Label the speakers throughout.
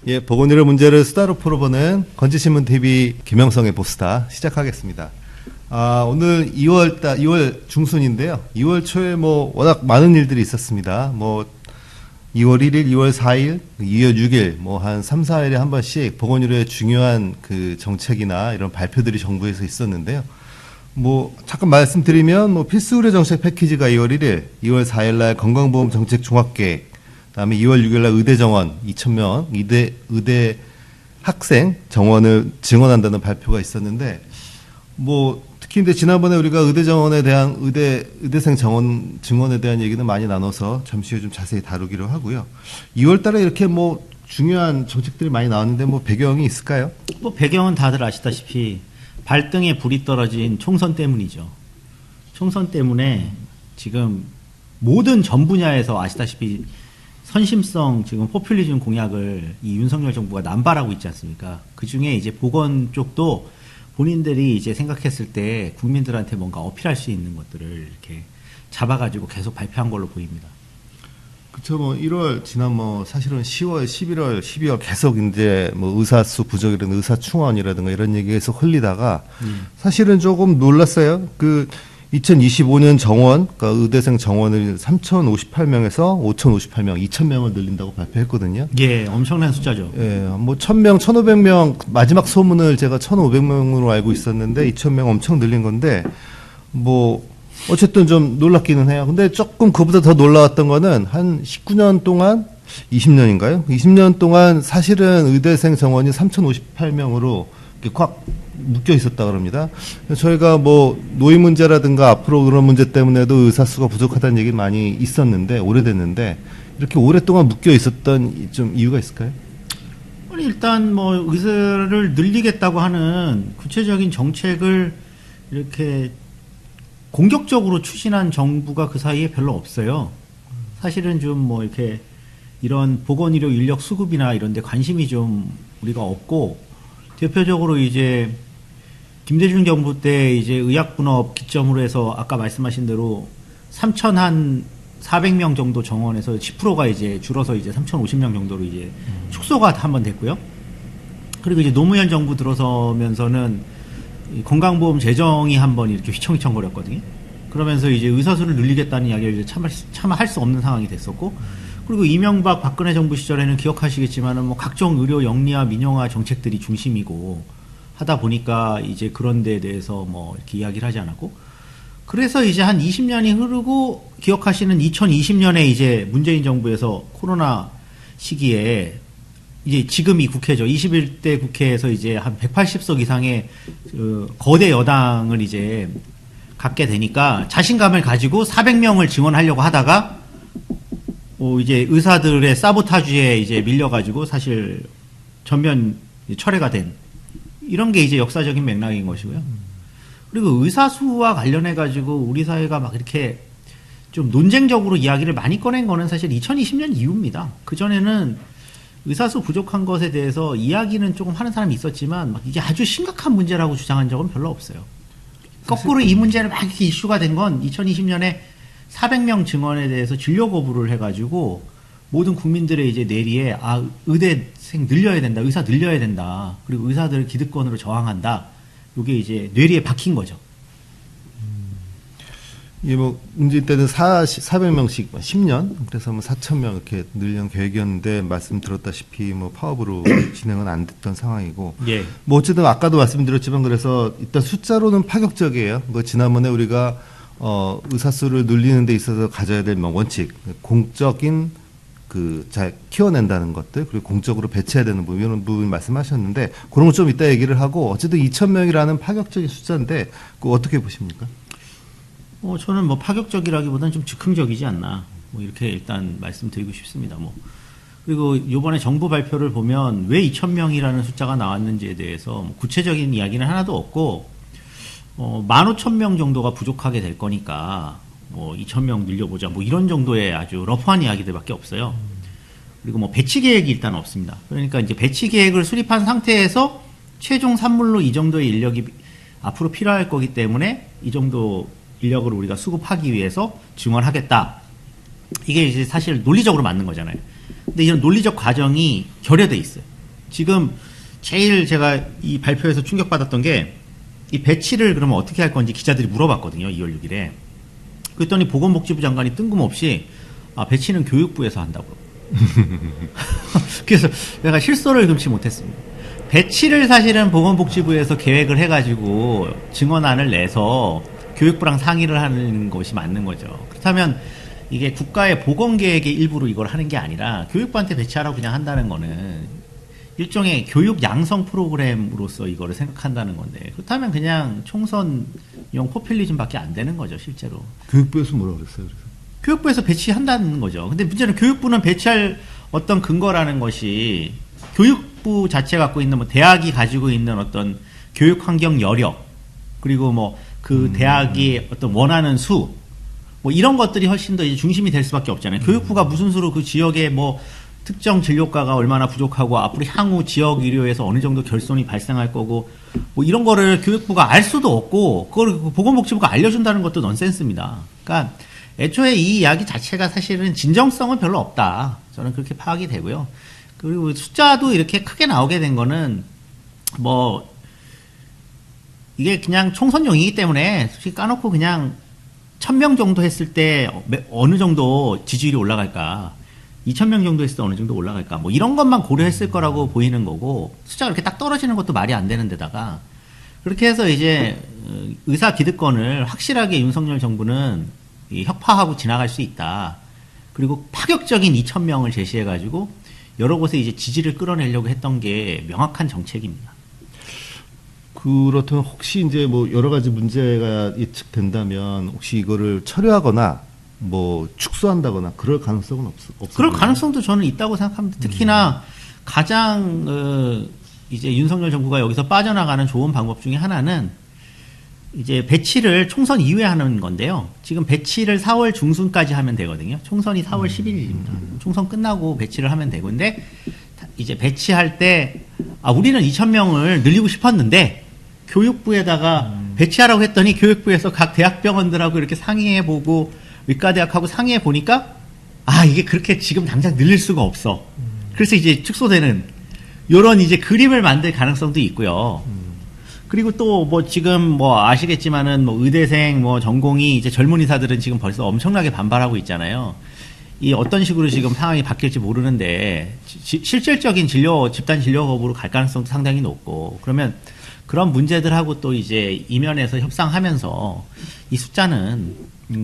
Speaker 1: 예, 보건의료 문제를 수다로 풀어보는 건지신문TV 김영성의 보스다 시작하겠습니다. 오늘 2월 중순인데요. 2월 초에 워낙 많은 일들이 있었습니다. 2월 1일, 2월 4일, 2월 6일, 한 3, 4일에 한 번씩 보건의료의 중요한 그 정책이나 이런 발표들이 정부에서 있었는데요. 잠깐 말씀드리면, 필수 의료 정책 패키지가 2월 1일, 2월 4일 날 건강보험 정책 종합계획, 그다음에 2월 6일 날 의대 정원 2,000명, 의대 학생 정원을 증원한다는 발표가 있었는데, 특히 이제 지난번에 우리가 의대 정원에 대한 의대생 정원 증원에 대한 얘기는 많이 나눠서 잠시 후에 좀 자세히 다루기로 하고요. 2월 달에 이렇게 중요한 정책들이 많이 나왔는데 배경이 있을까요?
Speaker 2: 배경은 다들 아시다시피 발등에 불이 떨어진 총선 때문이죠. 총선 때문에 지금 모든 전 분야에서 아시다시피 선심성 지금 포퓰리즘 공약을 이 윤석열 정부가 남발하고 있지 않습니까? 그 중에 이제 보건 쪽도 본인들이 이제 생각했을 때 국민들한테 뭔가 어필할 수 있는 것들을 이렇게 잡아가지고 계속 발표한 걸로 보입니다.
Speaker 1: 그쵸, 1월, 사실은 10월, 11월, 12월 계속 이제 의사수 부족이라든가 의사충원이라든가 이런 얘기 계속 흘리다가 사실은 조금 놀랐어요. 2025년 정원, 그러니까 의대생 정원을 3,058명에서 5,058명, 2,000명을 늘린다고 발표했거든요.
Speaker 2: 예, 엄청난 숫자죠.
Speaker 1: 예, 1,000명, 1,500명, 마지막 소문을 제가 1,500명으로 알고 있었는데 2,000명 엄청 늘린 건데, 어쨌든 좀 놀랍기는 해요. 근데 조금 그보다 더 놀라웠던 거는 한 19년 동안, 20년인가요? 20년 동안 사실은 의대생 정원이 3,058명으로 꽉 묶여 있었다 그럽니다. 저희가 노인 문제라든가 앞으로 그런 문제 때문에도 의사 수가 부족하다는 얘기 많이 있었는데, 오래됐는데, 이렇게 오랫동안 묶여 있었던 좀 이유가 있을까요?
Speaker 2: 일단 의사를 늘리겠다고 하는 구체적인 정책을 이렇게 공격적으로 추진한 정부가 그 사이에 별로 없어요. 사실은 좀 이렇게 이런 보건의료 인력 수급이나 이런 데 관심이 좀 우리가 없고, 대표적으로 이제 김대중 정부 때 이제 의약분업 기점으로 해서 아까 말씀하신 대로 3,400명 정도 정원에서 10%가 이제 줄어서 이제 3,050명 정도로 이제 축소가 한번 됐고요. 그리고 이제 노무현 정부 들어서면서는 건강보험 재정이 한번 이렇게 휘청휘청거렸거든요. 그러면서 이제 의사수를 늘리겠다는 이야기를 이제 차마 할 수 없는 상황이 됐었고, 그리고 이명박 박근혜 정부 시절에는 기억하시겠지만은 각종 의료 영리화 민영화 정책들이 중심이고 하다 보니까 이제 그런 데에 대해서 이렇게 이야기를 하지 않았고, 그래서 이제 한 20년이 흐르고 기억하시는 2020년에 이제 문재인 정부에서 코로나 시기에 이제 지금 이 국회죠. 21대 국회에서 이제 한 180석 이상의 거대 여당을 이제 갖게 되니까 자신감을 가지고 400명을 증원하려고 하다가 이제 의사들의 사보타주에 이제 밀려가지고 사실 전면 철회가 된 이런 게 이제 역사적인 맥락인 것이고요. 그리고 의사수와 관련해가지고 우리 사회가 막 이렇게 좀 논쟁적으로 이야기를 많이 꺼낸 거는 사실 2020년 이후입니다. 그전에는 의사수 부족한 것에 대해서 이야기는 조금 하는 사람이 있었지만 이게 아주 심각한 문제라고 주장한 적은 별로 없어요. 거꾸로 이 문제를 막 이렇게 이슈가 된 건 2020년에 400명 증원에 대해서 진료 거부를 해가지고 모든 국민들의 이제 뇌리에 의대생 늘려야 된다, 의사 늘려야 된다, 그리고 의사들 기득권으로 저항한다. 이게 이제 뇌리에 박힌 거죠.
Speaker 1: 이게 문재인 때는 400명씩 10년, 그래서 4,000명 이렇게 늘리는 계획이었는데 말씀 들었다시피 파업으로 진행은 안 됐던 상황이고.
Speaker 2: 예.
Speaker 1: 어쨌든 아까도 말씀드렸지만 그래서 일단 숫자로는 파격적이에요. 지난번에 우리가 의사수를 늘리는 데 있어서 가져야 될 원칙, 공적인 잘 키워낸다는 것들, 그리고 공적으로 배치해야 되는 부분, 이런 부분 말씀하셨는데, 그런 거 좀 이따 얘기를 하고, 어쨌든 2,000명이라는 파격적인 숫자인데, 그거 어떻게 보십니까?
Speaker 2: 저는 파격적이라기보다는 좀 즉흥적이지 않나, 이렇게 일단 말씀드리고 싶습니다. 그리고 이번에 정부 발표를 보면 왜 2,000명이라는 숫자가 나왔는지에 대해서 구체적인 이야기는 하나도 없고, 15,000명 정도가 부족하게 될 거니까, 2,000명 늘려보자, 이런 정도의 아주 러프한 이야기들밖에 없어요. 그리고 배치 계획이 일단 없습니다. 그러니까 이제 배치 계획을 수립한 상태에서 최종 산물로 이 정도의 인력이 앞으로 필요할 거기 때문에 이 정도 인력을 우리가 수급하기 위해서 증원하겠다. 이게 이제 사실 논리적으로 맞는 거잖아요. 근데 이런 논리적 과정이 결여돼 있어요. 지금 제일 제가 이 발표에서 충격받았던 게 이 배치를 그러면 어떻게 할 건지 기자들이 물어봤거든요. 2월 6일에. 그랬더니 보건복지부 장관이 뜬금없이 배치는 교육부에서 한다고. 그래서 내가 실소를 금치 못했습니다. 배치를 사실은 보건복지부에서 계획을 해가지고 증언안을 내서 교육부랑 상의를 하는 것이 맞는 거죠. 그렇다면 이게 국가의 보건계획의 일부로 이걸 하는 게 아니라 교육부한테 배치하라고 그냥 한다는 거는 일종의 교육 양성 프로그램으로서 이거를 생각한다는 건데, 그렇다면 그냥 총선용 포퓰리즘밖에 안 되는 거죠, 실제로.
Speaker 1: 교육부에서 뭐라 그랬어요? 그래서?
Speaker 2: 교육부에서 배치한다는 거죠. 근데 문제는 교육부는 배치할 어떤 근거라는 것이 교육부 자체 갖고 있는 뭐 대학이 가지고 있는 어떤 교육 환경 여력, 그리고 뭐 그 대학이 어떤 원하는 수, 뭐 이런 것들이 훨씬 더 이제 중심이 될 수밖에 없잖아요. 교육부가 무슨 수로 그 지역에 뭐 특정 진료과가 얼마나 부족하고 앞으로 향후 지역 의료에서 어느 정도 결손이 발생할 거고 뭐 이런 거를 교육부가 알 수도 없고 그걸 보건복지부가 알려준다는 것도 넌센스입니다. 그러니까 애초에 이 이야기 자체가 사실은 진정성은 별로 없다. 저는 그렇게 파악이 되고요. 그리고 숫자도 이렇게 크게 나오게 된 거는 뭐 이게 그냥 총선용이기 때문에 솔직히 까놓고 그냥 1000명 정도 했을 때 어느 정도 지지율이 올라갈까, 2000명 정도 했을 때 어느 정도 올라갈까, 뭐 이런 것만 고려했을 거라고 보이는 거고, 숫자가 이렇게 딱 떨어지는 것도 말이 안 되는 데다가 그렇게 해서 이제 의사 기득권을 확실하게 윤석열 정부는 혁파하고 지나갈 수 있다. 그리고 파격적인 2000명을 제시해가지고 여러 곳에 이제 지지를 끌어내려고 했던 게 명확한 정책입니다.
Speaker 1: 그렇다면 혹시 이제 뭐 여러 가지 문제가 예측된다면 혹시 이거를 철회하거나 뭐 축소한다거나 그럴 가능성은 없어요?
Speaker 2: 그럴 가능성도 저는 있다고 생각합니다. 특히나 가장 이제 윤석열 정부가 여기서 빠져나가는 좋은 방법 중에 하나는 이제 배치를 총선 이후에 하는 건데요. 지금 배치를 4월 중순까지 하면 되거든요. 총선이 4월 10일입니다. 총선 끝나고 배치를 하면 되고, 근데 이제 배치할 때 우리는 2000명을 늘리고 싶었는데 교육부에다가 배치하라고 했더니 교육부에서 각 대학병원들하고 이렇게 상의해보고 의과대학하고 상의해보니까 이게 그렇게 지금 당장 늘릴 수가 없어. 그래서 이제 축소되는 요런 이제 그림을 만들 가능성도 있고요. 그리고 또 뭐 지금 뭐 아시겠지만은 뭐 의대생 뭐 전공이 이제 젊은 의사들은 지금 벌써 엄청나게 반발하고 있잖아요. 이 어떤 식으로 지금 상황이 바뀔지 모르는데 실질적인 집단 진료 거부로 갈 가능성도 상당히 높고, 그러면 그런 문제들하고 또 이제 이면에서 협상하면서 이 숫자는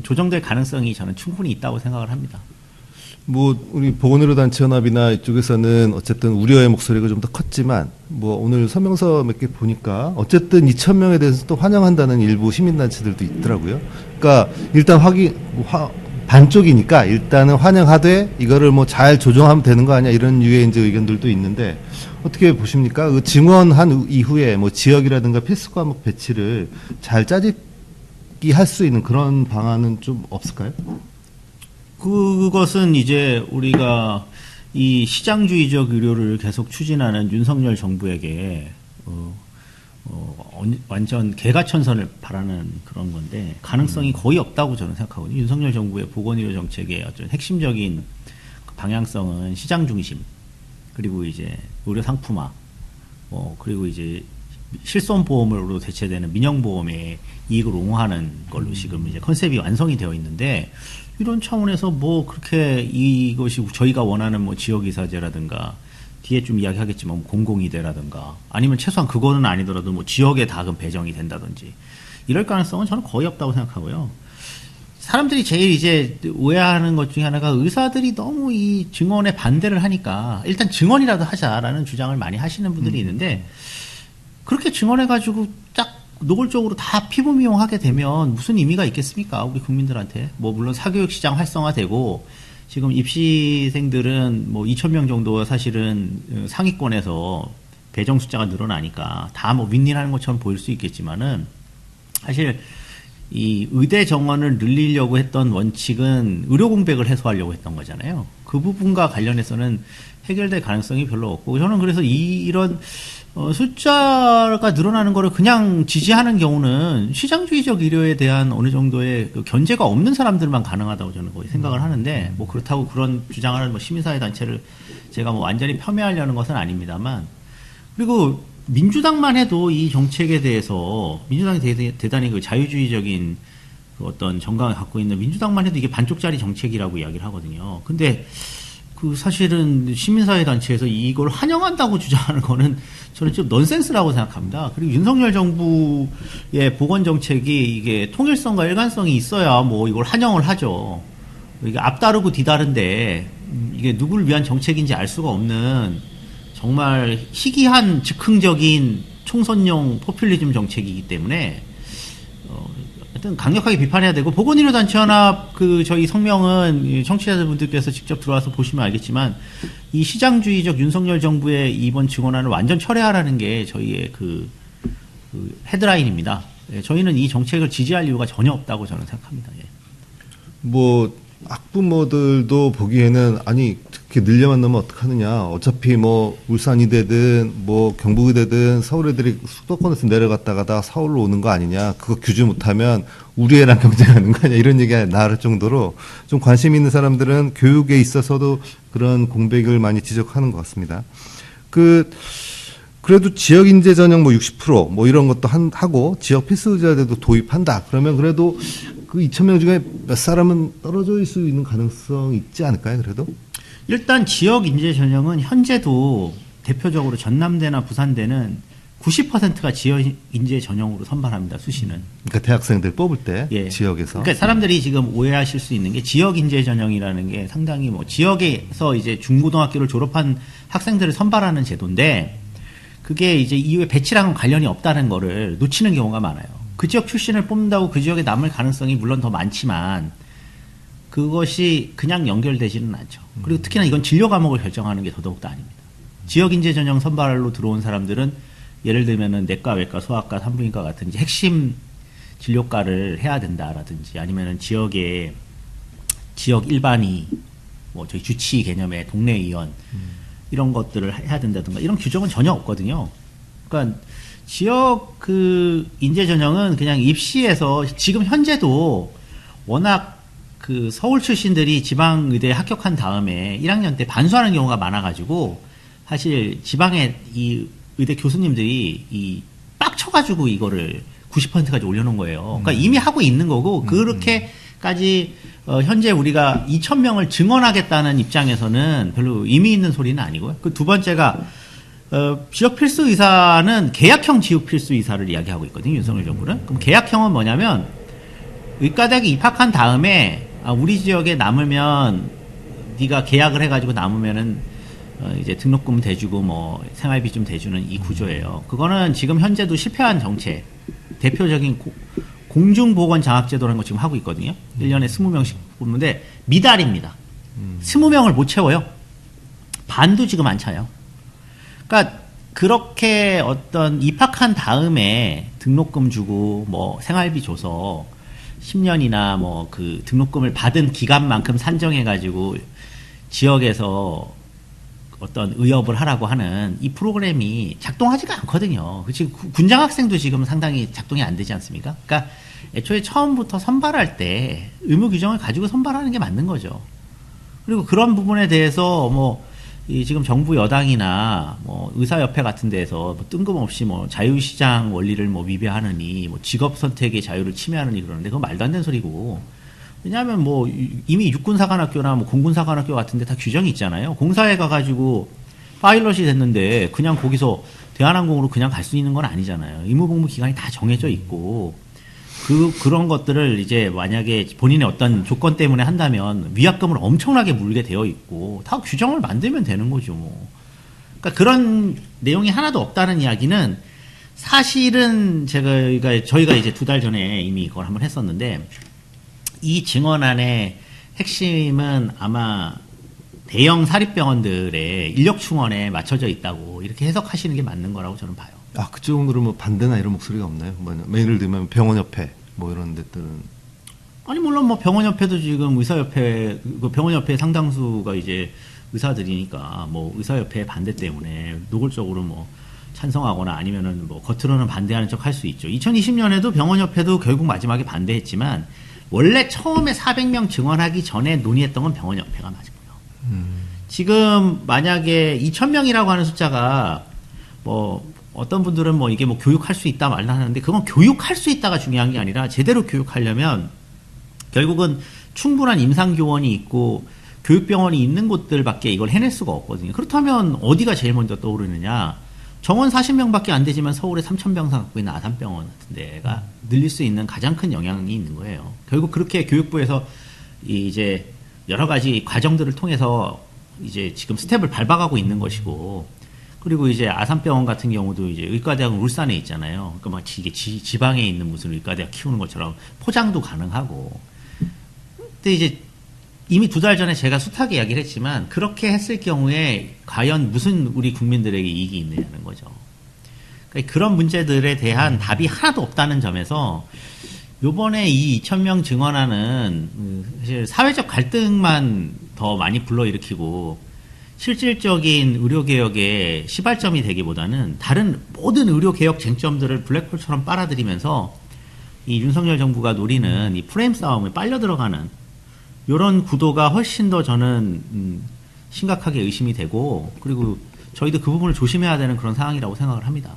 Speaker 2: 조정될 가능성이 저는 충분히 있다고 생각을 합니다.
Speaker 1: 뭐 우리 보건의료단체연합이나 이쪽에서는 어쨌든 우려의 목소리가 좀 더 컸지만 뭐 오늘 서명서 몇 개 보니까 어쨌든 2000명에 대해서 또 환영한다는 일부 시민단체들도 있더라고요. 그러니까 일단 반쪽이니까 일단은 환영하되 이거를 뭐 잘 조정하면 되는 거 아니야, 이런 유의 이제 의견들도 있는데 어떻게 보십니까? 그 증원한 이후에 뭐 지역이라든가 필수 과목 배치를 잘 짜집기 할 수 있는 그런 방안은 좀 없을까요?
Speaker 2: 그것은 이제 우리가 이 시장주의적 의료를 계속 추진하는 윤석열 정부에게 완전 개가천선을 바라는 그런 건데 가능성이 거의 없다고 저는 생각하거든요. 윤석열 정부의 보건의료 정책의 어떤 핵심적인 방향성은 시장 중심, 그리고 이제 의료 상품화, 그리고 이제 실손보험으로 대체되는 민영보험의 이익을 옹호하는 걸로 지금 이제 컨셉이 완성이 되어 있는데, 이런 차원에서 뭐 그렇게 이것이 저희가 원하는 뭐 지역의사제라든가 뒤에 좀 이야기하겠지만 공공의대라든가 아니면 최소한 그거는 아니더라도 뭐 지역에 다금 배정이 된다든지 이럴 가능성은 저는 거의 없다고 생각하고요. 사람들이 제일 이제 오해하는 것 중에 하나가 의사들이 너무 이 증언에 반대를 하니까 일단 증언이라도 하자라는 주장을 많이 하시는 분들이 있는데, 그렇게 증언해가지고 딱 노골적으로 다 피부 미용하게 되면 무슨 의미가 있겠습니까? 우리 국민들한테. 뭐 물론 사교육 시장 활성화되고 지금 입시생들은 뭐 2000명 정도 사실은 상위권에서 배정 숫자가 늘어나니까 다 뭐 윈윈하는 것처럼 보일 수 있겠지만은, 사실 이 의대 정원을 늘리려고 했던 원칙은 의료 공백을 해소하려고 했던 거잖아요. 그 부분과 관련해서는 해결될 가능성이 별로 없고, 저는 그래서 이런 숫자가 늘어나는 거를 그냥 지지하는 경우는 시장주의적 의료에 대한 어느 정도의 그 견제가 없는 사람들만 가능하다고 저는 거의 생각을 하는데, 뭐 그렇다고 그런 주장하는 뭐 시민사회 단체를 제가 뭐 완전히 폄훼하려는 것은 아닙니다만, 그리고 민주당만 해도 이 정책에 대해서 민주당이 대단히 그 자유주의적인 그 어떤 정강을 갖고 있는 민주당만 해도 이게 반쪽짜리 정책이라고 이야기를 하거든요. 근데 그 사실은 시민사회 단체에서 이걸 환영한다고 주장하는 거는 저는 좀 넌센스라고 생각합니다. 그리고 윤석열 정부의 보건 정책이 이게 통일성과 일관성이 있어야 뭐 이걸 환영을 하죠. 이게 앞다르고 뒤다른데 이게 누구를 위한 정책인지 알 수가 없는 정말 희귀한 즉흥적인 총선용 포퓰리즘 정책이기 때문에 하여튼 강력하게 비판해야 되고, 보건의료단체연합 그 저희 성명은 청취자분들께서 직접 들어와서 보시면 알겠지만 이 시장주의적 윤석열 정부의 이번 증언안을 완전 철회하라는 게 저희의 그 헤드라인입니다. 예, 저희는 이 정책을 지지할 이유가 전혀 없다고 저는 생각합니다. 예.
Speaker 1: 뭐 학부모들도 보기에는 아니 그렇게 늘려만 넣으면 어떡하느냐. 어차피 뭐 울산이 되든 뭐 경북이 되든 서울 애들이 수도권에서 내려갔다가 서울로 오는 거 아니냐. 그거 규제 못하면 우리 애랑 경쟁하는 거 아니야. 이런 얘기가 나올 정도로 좀 관심 있는 사람들은 교육에 있어서도 그런 공백을 많이 지적하는 것 같습니다. 그래도 지역 인재 전형 뭐 60% 이런 것도 하고 지역 필수 의사제도 도입한다. 그러면 그래도 그 2,000명 중에 몇 사람은 떨어질 수 있는 가능성이 있지 않을까요? 그래도?
Speaker 2: 일단 지역 인재 전형은 현재도 대표적으로 전남대나 부산대는 90%가 지역 인재 전형으로 선발합니다. 수시는.
Speaker 1: 그러니까 대학생들 뽑을 때
Speaker 2: 예.
Speaker 1: 지역에서.
Speaker 2: 그러니까 사람들이 지금 오해하실 수 있는 게 지역 인재 전형이라는 게 상당히 뭐 지역에서 이제 중고등학교를 졸업한 학생들을 선발하는 제도인데, 그게 이제 이후에 배치랑은 관련이 없다는 거를 놓치는 경우가 많아요. 그 지역 출신을 뽑는다고 그 지역에 남을 가능성이 물론 더 많지만 그것이 그냥 연결되지는 않죠. 그리고 특히나 이건 진료 과목을 결정하는 게 더더욱도 아닙니다. 지역 인재 전형 선발로 들어온 사람들은 예를 들면은 내과, 외과, 소아과, 산부인과 같은 이제 핵심 진료과를 해야 된다라든지, 아니면은 지역 일반의 뭐 저희 주치 개념의 동네 의원 이런 것들을 해야 된다든가 이런 규정은 전혀 없거든요. 그러니까 지역 그 인재 전형은 그냥 입시에서 지금 현재도 워낙 그 서울 출신들이 지방 의대에 합격한 다음에 1학년 때 반수하는 경우가 많아가지고 사실 지방의 이 의대 교수님들이 이 빡쳐가지고 이거를 90%까지 올려놓은 거예요. 그러니까 이미 하고 있는 거고, 그렇게까지 현재 우리가 2,000명을 증원하겠다는 입장에서는 별로 의미 있는 소리는 아니고요. 그 두 번째가 지역 필수 의사는 계약형 지역 필수 의사를 이야기하고 있거든요, 윤석열 정부는. 그럼 계약형은 뭐냐면 의과대학에 입학한 다음에 우리 지역에 남으면 네가 계약을 해가지고 남으면은 이제 등록금 대주고 뭐 생활비 좀 대주는 이 구조예요. 그거는 지금 현재도 실패한 정책, 대표적인 공중보건 장학제도라는 거 지금 하고 있거든요. 1년에 20명씩 뽑는데 미달입니다. 20명을 못 채워요. 반도 지금 안 차요. 그러니까 그렇게 어떤 입학한 다음에 등록금 주고 뭐 생활비 줘서 10년이나 뭐 그 등록금을 받은 기간만큼 산정해가지고 지역에서 어떤 의협을 하라고 하는 이 프로그램이 작동하지가 않거든요. 지금 군장 학생도 지금 상당히 작동이 안 되지 않습니까? 그러니까 애초에 처음부터 선발할 때 의무 규정을 가지고 선발하는 게 맞는 거죠. 그리고 그런 부분에 대해서 뭐 이 지금 정부 여당이나 뭐 의사협회 같은 데에서 뭐 뜬금없이 뭐 자유시장 원리를 뭐 위배하느니 뭐 직업 선택의 자유를 침해하느니 그러는데 그건 말도 안 되는 소리고. 왜냐하면 뭐 이미 육군사관학교나 뭐 공군사관학교 같은 데 다 규정이 있잖아요. 공사에 가가지고 파일럿이 됐는데 그냥 거기서 대한항공으로 그냥 갈 수 있는 건 아니잖아요. 의무복무 기간이 다 정해져 있고, 그런 것들을 이제 만약에 본인의 어떤 조건 때문에 한다면 위약금을 엄청나게 물게 되어 있고, 다 규정을 만들면 되는 거죠, 뭐. 그러니까 그런 내용이 하나도 없다는 이야기는 사실은 저희가 이제 2달 전에 이미 이걸 한번 했었는데, 이 증언안의 핵심은 아마 대형 사립병원들의 인력 충원에 맞춰져 있다고 이렇게 해석하시는 게 맞는 거라고 저는 봐요.
Speaker 1: 그쪽으로 뭐 반대나 이런 목소리가 없나요? 뭐 예를 들면 병원협회 뭐 이런 데들은.
Speaker 2: 아니 물론 뭐 병원협회도 지금 의사협회, 그 병원협회 상당수가 이제 의사들이니까 뭐 의사협회 반대 때문에 노골적으로 뭐 찬성하거나 아니면은 뭐 겉으로는 반대하는 척 할 수 있죠. 2020년에도 병원협회도 결국 마지막에 반대했지만 원래 처음에 400명 증원하기 전에 논의했던 건 병원협회가 맞고요. 지금 만약에 2,000명이라고 하는 숫자가 뭐 어떤 분들은 뭐 이게 뭐 교육할 수 있다 말라 하는데 그건 교육할 수 있다가 중요한 게 아니라 제대로 교육하려면 결국은 충분한 임상교원이 있고 교육병원이 있는 곳들밖에 이걸 해낼 수가 없거든요. 그렇다면 어디가 제일 먼저 떠오르느냐? 정원 40명밖에 안 되지만 서울에 3,000병상 갖고 있는 아산병원 같은 데가 늘릴 수 있는 가장 큰 영향이 있는 거예요. 결국 그렇게 교육부에서 이제 여러 가지 과정들을 통해서 이제 지금 스텝을 밟아가고 있는 것이고, 그리고 이제 아산병원 같은 경우도 이제 의과대학은 울산에 있잖아요. 그러니까 마치 이게 지방에 있는 무슨 의과대학 키우는 것처럼 포장도 가능하고. 근데 이제 이미 2달 전에 제가 숱하게 이야기를 했지만 그렇게 했을 경우에 과연 무슨 우리 국민들에게 이익이 있느냐는 거죠. 그러니까 그런 문제들에 대한 답이 하나도 없다는 점에서 요번에 이 2,000명 증원안은 사실 사회적 갈등만 더 많이 불러일으키고 실질적인 의료개혁의 시발점이 되기보다는 다른 모든 의료개혁 쟁점들을 블랙홀처럼 빨아들이면서 이 윤석열 정부가 노리는 이 프레임 싸움에 빨려 들어가는 이런 구도가 훨씬 더 저는 심각하게 의심이 되고, 그리고 저희도 그 부분을 조심해야 되는 그런 상황이라고 생각을 합니다.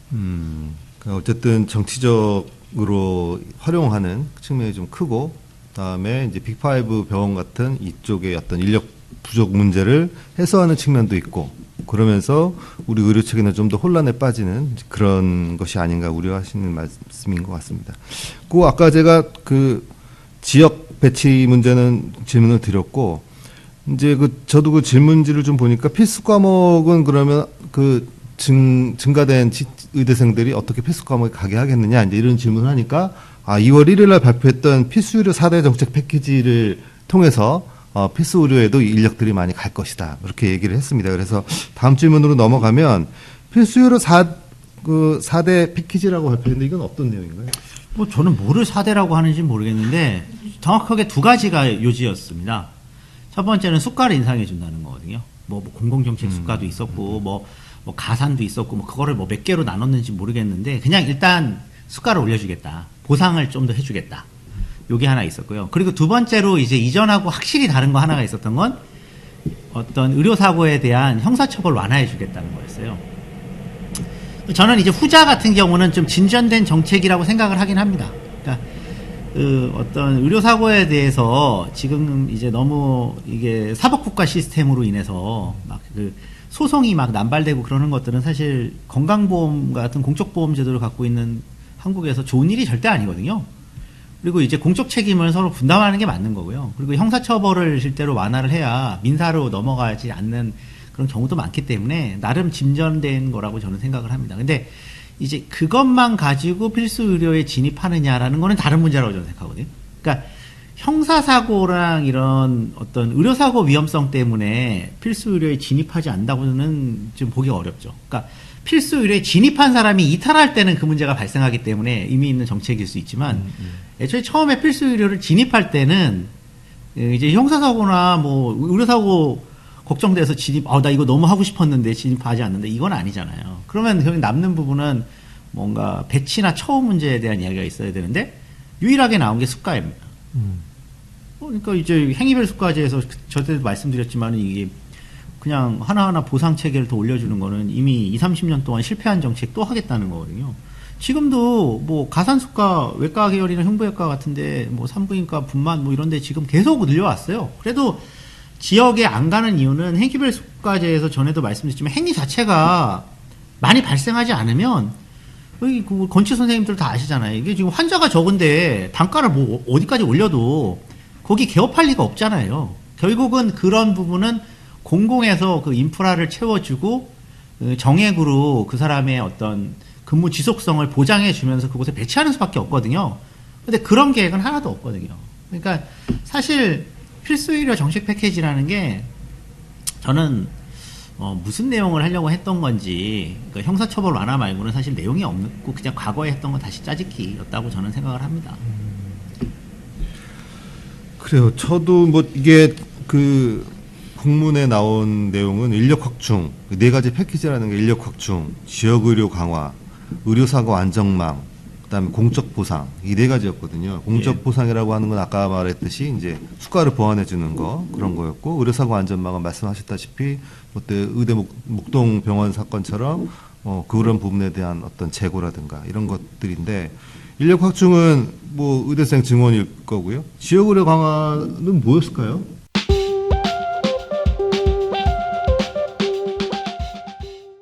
Speaker 1: 그러니까 어쨌든 정치적으로 활용하는 측면이 좀 크고, 그다음에 이제 빅5 병원 같은 이쪽의 어떤 인력 부족 문제를 해소하는 측면도 있고, 그러면서 우리 의료 체계는 좀 더 혼란에 빠지는 그런 것이 아닌가 우려하시는 말씀인 것 같습니다. 그 아까 제가 그 지역 배치 문제는 질문을 드렸고, 이제 저도 그 질문지를 좀 보니까 필수 과목은 그러면 증가된 의대생들이 어떻게 필수 과목에 가게 하겠느냐, 이제 이런 질문을 하니까, 2월 1일 날 발표했던 필수 의료 4대 정책 패키지를 통해서 필수 의료에도 인력들이 많이 갈 것이다. 그렇게 얘기를 했습니다. 그래서 다음 질문으로 넘어가면 필수 의료 4대 패키지라고 발표했는데 이건 어떤 내용인가요?
Speaker 2: 뭐 저는 뭐를 4대라고 하는지 모르겠는데 정확하게 두 가지가 요지였습니다. 첫 번째는 수가를 인상해 준다는 거거든요. 뭐 공공정책 수가도 있었고 뭐 가산도 있었고 뭐 그거를 뭐 몇 개로 나눴는지 모르겠는데 그냥 일단 수가를 올려주겠다. 보상을 좀 더 해주겠다. 요게 하나 있었고요. 그리고 두 번째로 이제 이전하고 확실히 다른 거 하나가 있었던 건 어떤 의료사고에 대한 형사처벌 완화해 주겠다는 거였어요. 저는 이제 후자 같은 경우는 좀 진전된 정책이라고 생각을 하긴 합니다. 그러니까 어떤 의료사고에 대해서 지금 이제 너무 이게 사법국가 시스템으로 인해서 막 소송이 막 남발되고 그러는 것들은 사실 건강보험 같은 공적보험 제도를 갖고 있는 한국에서 좋은 일이 절대 아니거든요. 그리고 이제 공적 책임을 서로 분담하는 게 맞는 거고요. 그리고 형사처벌을 실제로 완화를 해야 민사로 넘어가지 않는 그런 경우도 많기 때문에 나름 진전된 거라고 저는 생각을 합니다. 근데 이제 그것만 가지고 필수 의료에 진입하느냐라는 거는 다른 문제라고 저는 생각하거든요. 그러니까 형사사고랑 이런 어떤 의료사고 위험성 때문에 필수 의료에 진입하지 않는다고는 좀 보기 어렵죠. 그러니까 필수 의료에 진입한 사람이 이탈할 때는 그 문제가 발생하기 때문에 의미 있는 정책일 수 있지만 애초에 처음에 필수 의료를 진입할 때는 이제 형사사고나 뭐 의료사고 걱정돼서 나 이거 너무 하고 싶었는데 진입하지 않는데 이건 아니잖아요. 그러면 결국 남는 부분은 뭔가 배치나 처우 문제에 대한 이야기가 있어야 되는데 유일하게 나온 게 수가입니다. 그러니까 이제 행위별 수가제에서 저때도 말씀드렸지만 이게 그냥 하나하나 보상 체계를 더 올려주는 거는 이미 20, 30년 동안 실패한 정책 또 하겠다는 거거든요. 지금도 뭐 가산수가 외과 계열이나 흉부외과 같은데 뭐 산부인과 분만 뭐 이런데 지금 계속 늘려왔어요. 그래도 지역에 안 가는 이유는 행위별 수가제에서 전에도 말씀드렸지만 행위 자체가 많이 발생하지 않으면 여기 그 건치 선생님들 다 아시잖아요. 이게 지금 환자가 적은데 단가를 뭐 어디까지 올려도 거기 개업할 리가 없잖아요. 결국은 그런 부분은 공공에서 그 인프라를 채워주고 정액으로 그 사람의 어떤 근무 지속성을 보장해 주면서 그곳에 배치하는 수밖에 없거든요. 근데 그런 계획은 하나도 없거든요. 그러니까 사실 필수 의료 정책 패키지라는 게 저는 무슨 내용을 하려고 했던 건지 그러니까 형사처벌 완화 말고는 사실 내용이 없고 그냥 과거에 했던 거 다시 짜집기였다고 저는 생각을 합니다.
Speaker 1: 그래요. 저도 뭐 이게 그 국문에 나온 내용은 인력 확충, 4가지 패키지라는 게 인력 확충, 지역의료 강화, 의료사고 안정망, 그다음에 공적 보상, 이 4가지였거든요. 공적 보상이라고 하는 건 아까 말했듯이 이제 수가를 보완해 주는 거 그런 거였고, 의료사고 안전망은 말씀하셨다시피 그때 의대 목동 병원 사건처럼 그런 부분에 대한 어떤 재고라든가 이런 것들인데 인력 확충은 뭐 의대생 증원일 거고요. 지역의료 강화는 뭐였을까요?